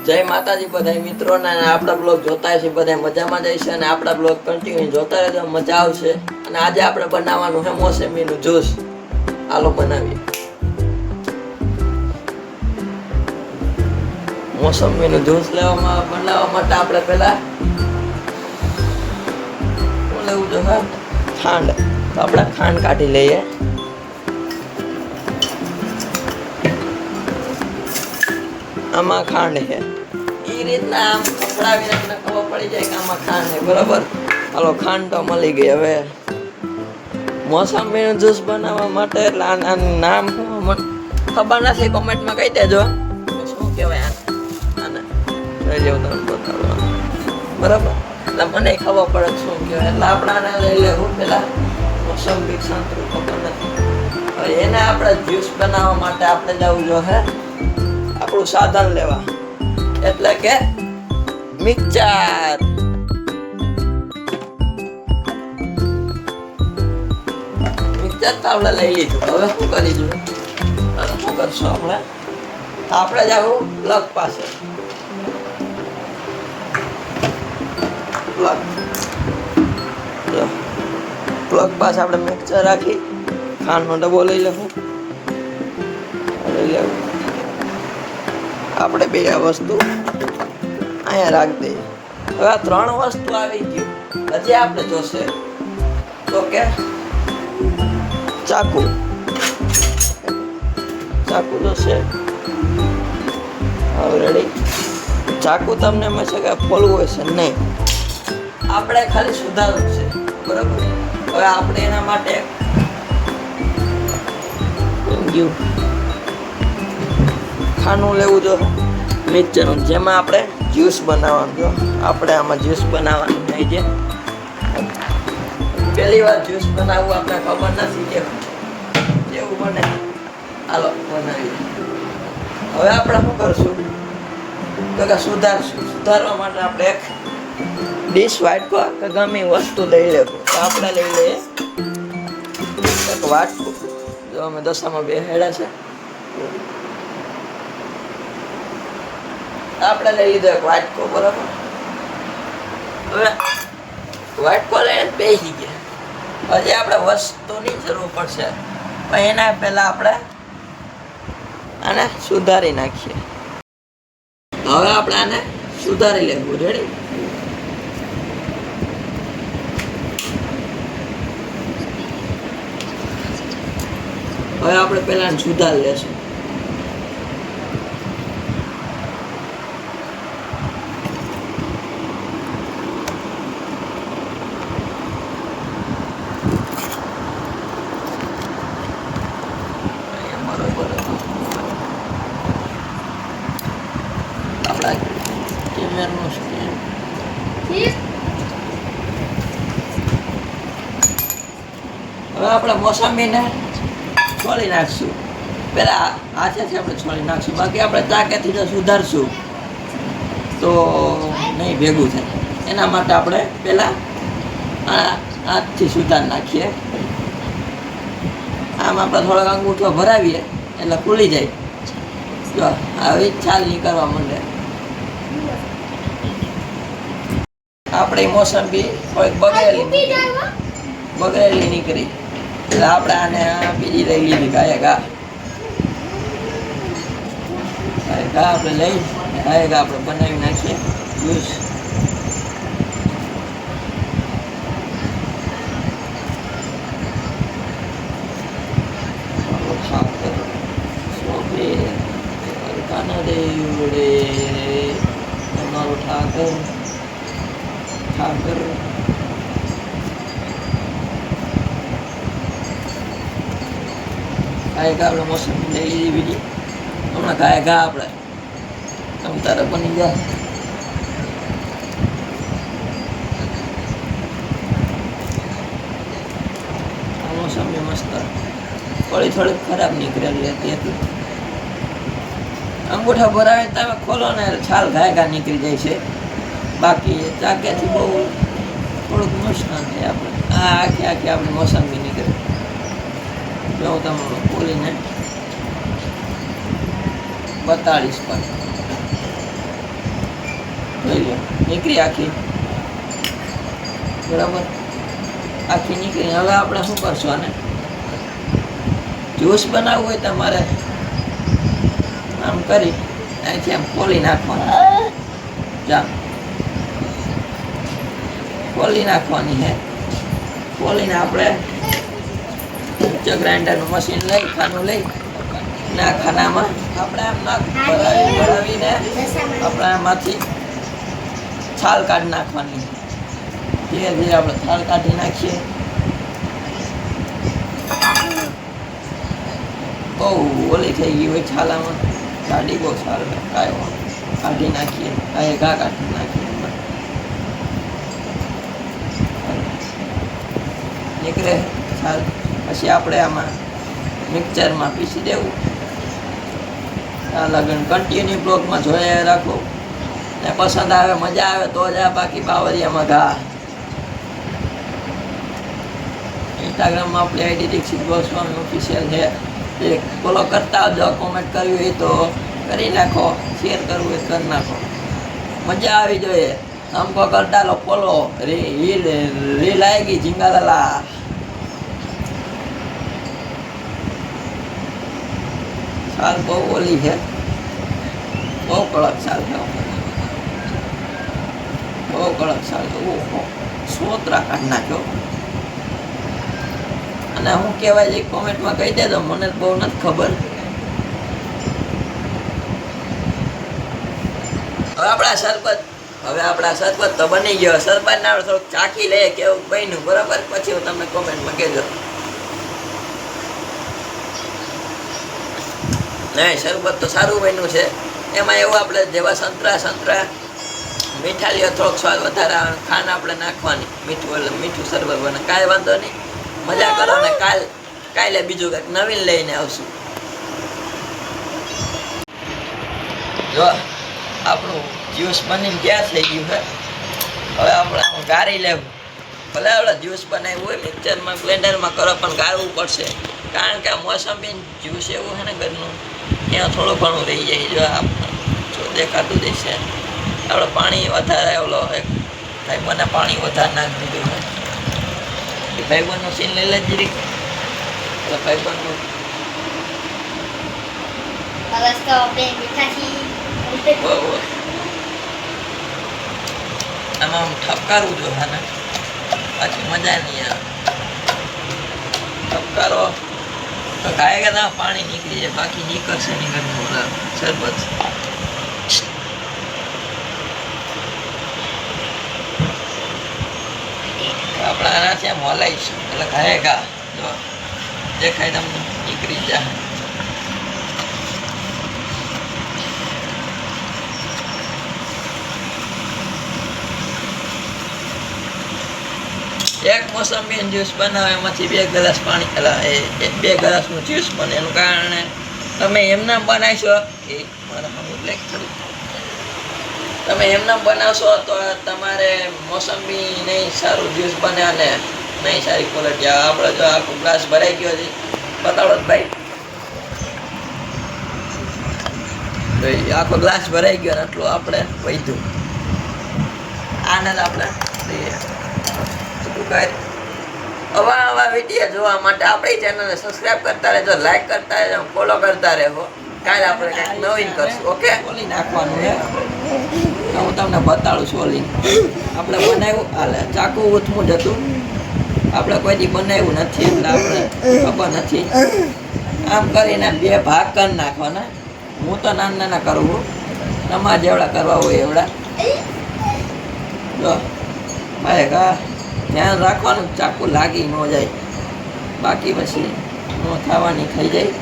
જય માતાજી બધા મિત્રોને અને આપણા બ્લોગ જોતા છે બધા મજામાં જાય છે અને આપણા બ્લોગ કન્ટિન્યુ જોતા રહેજો, મજા આવશે. અને આજે આપણે બનાવવાનું છે મોસંબીનું જ્યુસ. હાલો બનાવીએ. મોસંબીનું જ્યુસ બનાવવા માટે આપણે પહેલા શું લેવું જોઈએ? ખાંડ. તો આપણે ખાંડ કાઢી લઈએ. આમાં ખાંડ છે, એ રીતના આમ ખવડાવીને તમને ખબર પડી જાય કે આમાં ખાંડ છે, બરાબર. હાલો ખાંડ તો મળી ગઈ. હવે મોસંબીનું જ્યુસ બનાવવા માટે એટલે આનું નામ ખબર નથી, કોમેન્ટમાં કહી દેજો શું કહેવાય આને. લઈ લેવું તમને બતાવવા, બરાબર. એટલે મને ખબર પડે શું કહેવાય. એટલે આપણે આને લઈ લેવું પેલા. મોસંબી સંતરું ખબર નથી. હવે એને આપણે જ્યુસ બનાવવા માટે આપણે જવું જોઈએ આપણું સાધન લેવા, એટલે કે મિક્સર. મિક્સર તો આપણે લઈ લીધું. હવે શું કરીશું? શું કરશું આપણે જવું પ્લગ પાસે. પ્લગ પાસે આપણે મિક્સર રાખી ખાંડનો ડબ્બો લઈ લેવું. આપણે બે આ વસ્તુ અહીંયા રાખી દઈએ. હવે આ ત્રણ વસ્તુ આવી ગયું. હજી આપણે જોશે તો કે ચાકુ જોશે. હવે રેડી. ચાકુ તમને એમ છે કે ફોલવું હશે નહીં, આપણે ખાલી સુધારવું છે, બરાબર. હવે આપણે એના માટે ખાનું લેવું જો મિક્સરનું, જેમાં આપણે જ્યુસ બનાવવાનું. જો આપણે આમાં જ્યુસ બનાવવાનું થઈ છે. પહેલી વાર જ્યુસ બનાવવું આપણે ખબર નથી કેવું બને. હાલો બનાવીએ. હવે આપણે શું કરશું તો કે સુધારવા માટે આપણે એક ડીશ વાટકો કે ગમે વસ્તુ લઈ લેવું. તો આપણે લઈ લઈએ એક વાટકું. જો અમે દશામાં બે હેડા છે. આપણે લઈ લીધો એક વાટકો, બરાબર. હવે વાટકો લઈને બેસી ગયા. હજી આપણે વસ્તુની જરૂર પડશે, પણ એના પહેલા આપણે આને સુધારી નાખીએ. હવે આપણે આને સુધારી લેવું. રેડી. હવે આપણે પહેલા સુધારી લેશું. હવે આપણે મોસંબીને છોડી નાખશું. પેલા હાથેથી આપણે છોડી નાખશું, બાકી આપણે ચાકેથી જો સુધારશું તો નહીં ભેગું થાય. એના માટે આપણે પેલા હાથથી સુધારી નાખીએ. આમ આપણે થોડોક અંગૂઠો ભરાવીએ એટલે ખુલી જાય. જો આવી છાલ નીકળવા માંડે. આપણે મોસંબી થોડીક બગડેલી નીકળી એટલે આપણે આને બીજી લઈ લીધી. ગાયગા આપણે લઈ ગાયગા આપણે બનાવી નાખીએ જ્યુસ. ઠાકર ગાયગા આપણે મોસંબી લઈ લીધી બીજી. હમણાં ગાયગા આપણે તમે તારે બની જાય. આ મોસંબી મસ્ત થોડી ખરાબ નીકળેલી હતી એટલે અંગૂઠા ભરાવે તમે ખોલો ને છાલ ગાયગા નીકળી જાય છે. બાકી ચાકેથી બહુ થોડુંક નુકસાન થાય. આપણે આખી આપણે મોસંબી નીકળે. જો તમે ખોલીને 42 પર નીકળી આખી, બરાબર, આખી નીકળી. હવે આપણે શું કરશું, આને જ્યુસ બનાવવું હોય તમારે આમ કરી અહીંથી આમ ખોલી નાખવાનું, જામ ખોલી નાખવાની છે. ખોલીને આપણે ગ્રાઇન્ડરનું મશીન લઈ, ખાનું લઈ ને આ ખાનામાં આપણે આમ ભરાવીને આપણે આમાંથી છાલ કાઢી નાખવાની. ધીરે ધીરે આપણે છાલ કાઢી નાખીએ. બહુ ઓલી થઈ ગઈ હોય છાલામાં, કાઢી બહુ સારું કાઢી કાઢી નાખીએ. આ ઘા કાઢી નાખીએ, નીકળે છાલ. પછી આપણે આમાં મિક્સરમાં પીસી દેવું. આ લગન કન્ટિન્યુ બ્લોગમાં જોયા રાખો ને પસંદ આવે, મજા આવે તો જ આ, બાકી બાવરિયામાં ઘા. ઇન્સ્ટાગ્રામમાં આપણી આઈડી દીક્ષિત ગોસ્વામી ઓફિશિયલ છે, એ ફોલો કરતા આવજો. કોમેન્ટ કરવી હોય તો કરી નાખો, શેર કરવું હોય કરી નાખો, મજા આવી જોઈએ. हमको कर डालो फॉलो, रील आएगी झिंगालाला. साल बहू ओली है, बहू कड़क साल है, બહુ કડક સાલ. ઓહો, સોતરા કાઢી નાખ્યો. અને શું કહેવાય છે કોમેન્ટમાં કહી દેજો, મને બહુ નથી ખબર. હવે આપણા શરબત તો બની ગયો. શરબત ના થોડુંક ચાખી લઈએ કેવું બન્યું, બરાબર, પછી હું તમને કોમેન્ટમાં કહેજો. નહીં, શરબત તો સારું બન્યું છે. એમાં એવું આપણે જેવા સંતરા મીઠા લ્યો, થોડોક સ્વાદ વધારે આવે. ખાંડ આપણે નાખવાની, મીઠું શરબત બને, કાંઈ વાંધો નહીં. મજા કરો ને કાલે બીજું કંઈક નવીન લઈને આવશું. જો આપણું જ્યુસ બનીને ક્યાં થઈ ગયું છે. હવે આપણે ગાળી લેવું. ભલે આપણે જ્યુસ બનાવ્યું હોય મિક્સરમાં બ્લેન્ડરમાં કરો, પણ ગાળવું પડશે. કારણ કે આ મોસંબી જ્યુસ એવું છે ને ઘરનું, ત્યાં થોડું ઘણું રહી જાય. જો આપણે જો દેખાતું દેશે, આપણે પાણી વધારે ઓલો ભાઈ મને પાણી વધારે નાખી દીધું છે. ભાઈબંધનું સીન લઈ લે જીરીક. એટલે ભાઈબંધનું આમાં ઠપકારવું જો હા ને, પાછી મજા નહીં આવે. ઠપકારો તો ખાય ના પાણી નીકળી જાય, બાકી નીકળશે નહીં ઘરનું શરબત. આપણે આનાથી આમ હલાવીશું એટલે ખાયગા. જો દેખાય તમને, નીકળી જાય. એક મોસંબી જ્યુસ બનાવે એમાંથી 2 ગ્લાસ પાણી, 2 ગ્લાસનું જ્યુસ બને. એનું કારણે તમે એમનામ બનાવશો, એ મારા બ્લેક થોડું, તમે એમનામ બનાવશો તો તમારે મોસંબી નહીં સારું જ્યુસ બને અને નહીં સારી ક્વોલિટી આવે. આપણે જો આખો ગ્લાસ ભરાઈ ગયો છે, બતાડો ભાઈ, આખો ગ્લાસ ભરાઈ ગયો એટલું આપણે વધ્યું. આનંદ આપણે આવા વિડીયો જોવા માટે આપણી ચેનલને સબસ્ક્રાઇબ કરતા રહેજો, લાઈક કરતા રહેજો, ફોલો કરતા રહેજો. કાલે આપણે કંઈક નવીન કરશું. ઓકે, ઓલી નાખવાનું છે, હું તમને બતાડું છું. ઓલી આપણે બનાવ્યું, હાલે ચાકુ ઉથમું જ હતું, આપણે કોઈ દી બનાવ્યું નથી એટલે આપણે ખબર નથી. આમ કરીને 2 ભાગ કરી નાખવાના. હું તો નાના કરું, તમારે જેવડા કરવા હોય એવડા. જો ભાઈ કા ધ્યાન રાખવાનું, ચાકુ લાગી ન જાય, બાકી પછી ન થવાની થઈ જાય.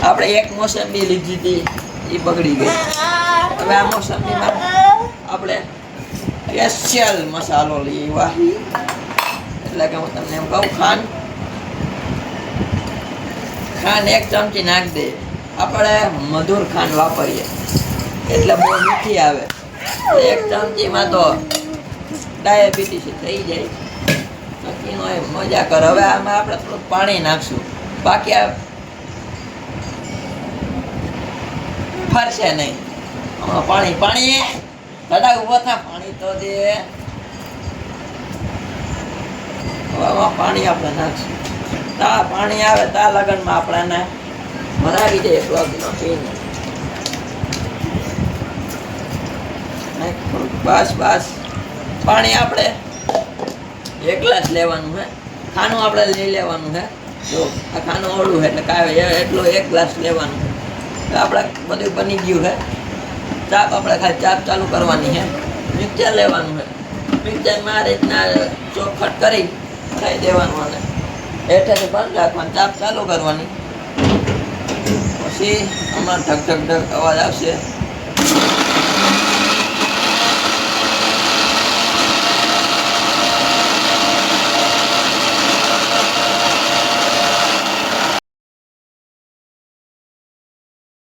આપણે એક મોસંબી લીધી હતી, એ બગડી ગઈ. હવે આ મોસંબીમાં આપણે સ્પેશિયલ મસાલો લઈએ. એટલે કે હું તમને એમ કહું, ખાંડ 1 ચમચી નાખી દે. આપણે મધુર ખાંડ વાપરીએ એટલે બહુ મીઠી આવે. 1 ચમચીમાં તો ડાયાબિટીસ થઈ જાય, બાકી નો મજા કર. હવે આમાં આપણે થોડુંક પાણી નાખશું, બાકી આ ફરશે નહીં. પાણી દાદા ઉભો થા, પાણી તો દે. આમાં પાણી આપણે નાખશું. તા પાણી આવે તા લગનમાં આપણે એને ભરાવી દઈએ પ્લગમાં પીને. બસ બસ પાણી આપણે 1 ગ્લાસ લેવાનું હે. ખાનું આપણે લઈ લેવાનું હે. જો આ ખાનું ઓળું છે એટલે કાંઈ એટલું 1 ગ્લાસ લેવાનું. તો આપણે બધું બની ગયું છે. ચાપ આપણે ખાલી ચાપ ચાલુ કરવાની છે. મિક્સર લેવાનું છે. મિક્સરમાં આ રીતના ચોખટ કરી ખાઈ દેવાનું. અને હેઠેથી બંધ રાખવાનું, ચાપ ચાલુ કરવાની. પછી અમારે ઢક ઢક ઢક અવાજ આવશે.